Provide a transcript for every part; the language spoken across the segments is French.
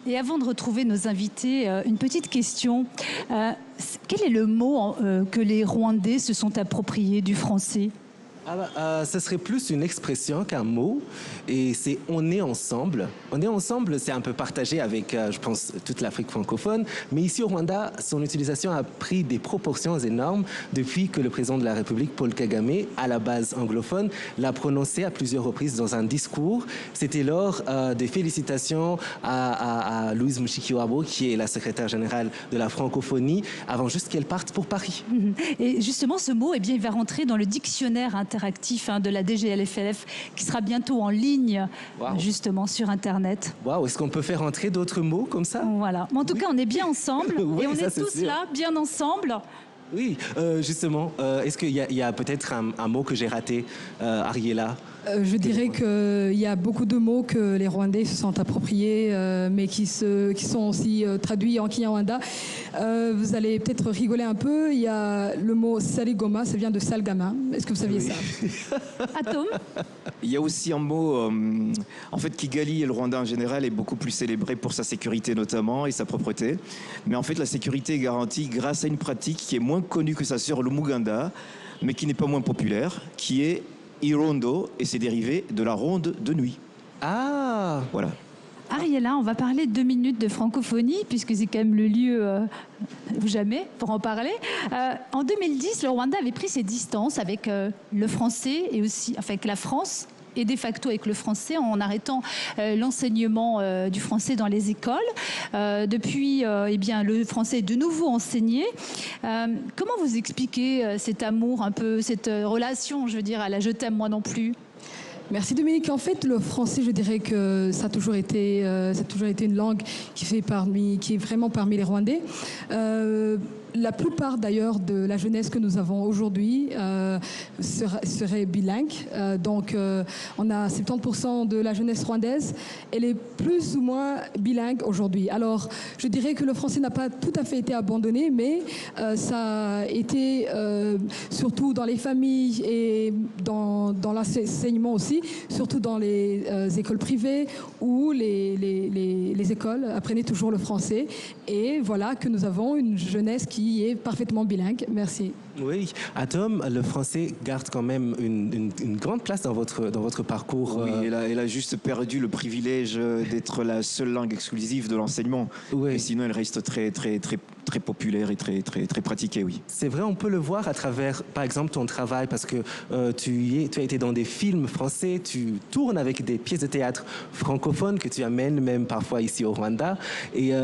Et avant de retrouver nos invités, une petite question. Quel est le mot que les Rwandais se sont appropriés du français? Ce serait plus une expression qu'un mot, et c'est on est ensemble. On est ensemble, c'est un peu partagé avec, je pense, toute l'Afrique francophone, mais ici au Rwanda, son utilisation a pris des proportions énormes depuis que le président de la République, Paul Kagame, à la base anglophone, l'a prononcé à plusieurs reprises dans un discours. C'était lors des félicitations à Louise Mushikiwabo, qui est la secrétaire générale de la francophonie, avant juste qu'elle parte pour Paris. Et justement, ce mot, eh bien, il va rentrer dans le dictionnaire interactif de la DGLFLF, qui sera bientôt en ligne, justement, sur Internet. Waouh, est-ce qu'on peut faire entrer d'autres mots comme ça? Voilà. Mais en tout cas, on est bien ensemble, Oui, et on ça, est c'est tous sûr. là, bien ensemble. Oui, justement, est-ce qu'il y a peut-être un mot que j'ai raté, Ariella? Je dirais qu'il y a beaucoup de mots que les Rwandais se sont appropriés, mais qui sont aussi traduits en Kinyarwanda. Vous allez peut-être rigoler un peu. Il y a le mot saligoma, ça vient de salgama. Est-ce que vous saviez ça? Atome. Il y a aussi un mot, en fait, Kigali et le Rwanda en général est beaucoup plus célébré pour sa sécurité notamment et sa propreté. Mais en fait, la sécurité est garantie grâce à une pratique qui est moins connue que sa sœur, le Muganda, mais qui n'est pas moins populaire, qui est Irondo, et c'est dérivé de la ronde de nuit. Ah! Voilà. Ariella, on va parler 2 minutes de francophonie, puisque c'est quand même le lieu ou jamais pour en parler. En 2010, le Rwanda avait pris ses distances avec le français et aussi avec la France, et de facto avec le français, en arrêtant l'enseignement du français dans les écoles. Depuis, eh bien, le français est de nouveau enseigné. Comment vous expliquez cet amour, un peu cette relation, je veux dire, à la je t'aime moi non plus? Merci Dominique. En fait, le français, je dirais que ça a toujours été une langue qui est vraiment parmi les Rwandais. La plupart d'ailleurs de la jeunesse que nous avons aujourd'hui serait bilingue. Donc on a 70% de la jeunesse rwandaise. Elle est plus ou moins bilingue aujourd'hui. Alors je dirais que le français n'a pas tout à fait été abandonné, mais ça a été surtout dans les familles et dans l'enseignement aussi, surtout dans les écoles privées où les écoles apprenaient toujours le français. Et voilà que nous avons une jeunesse qui est parfaitement bilingue. Merci. Oui, Atom, le français garde quand même une grande place dans votre parcours. Oui, elle a juste perdu le privilège d'être la seule langue exclusive de l'enseignement. Oui. Mais sinon, elle reste très populaire et très pratiquée, oui. C'est vrai, on peut le voir à travers, par exemple, ton travail, parce que tu as été dans des films français, tu tournes avec des pièces de théâtre francophones que tu amènes même parfois ici au Rwanda. Et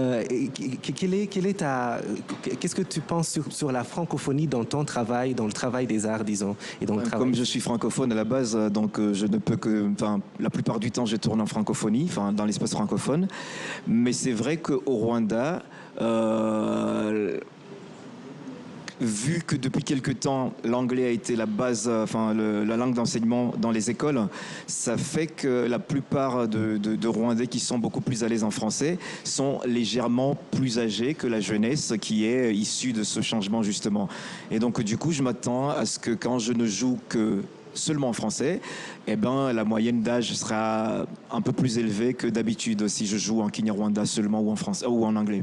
qu'est-ce que tu penses sur la francophonie dans ton travail, dans le travail des arts, disons, et dans le travail? Comme je suis francophone à la base, donc je ne peux que, la plupart du temps, je tourne en francophonie, dans l'espace francophone. Mais c'est vrai qu'au Rwanda, vu que depuis quelque temps, l'anglais a été la base, la langue d'enseignement dans les écoles, ça fait que la plupart de Rwandais qui sont beaucoup plus à l'aise en français sont légèrement plus âgés que la jeunesse qui est issue de ce changement, justement. Et donc, du coup, je m'attends à ce que quand je ne joue que seulement en français, eh ben, la moyenne d'âge sera un peu plus élevée que d'habitude si je joue en Kinyarwanda seulement ou en français ou en anglais.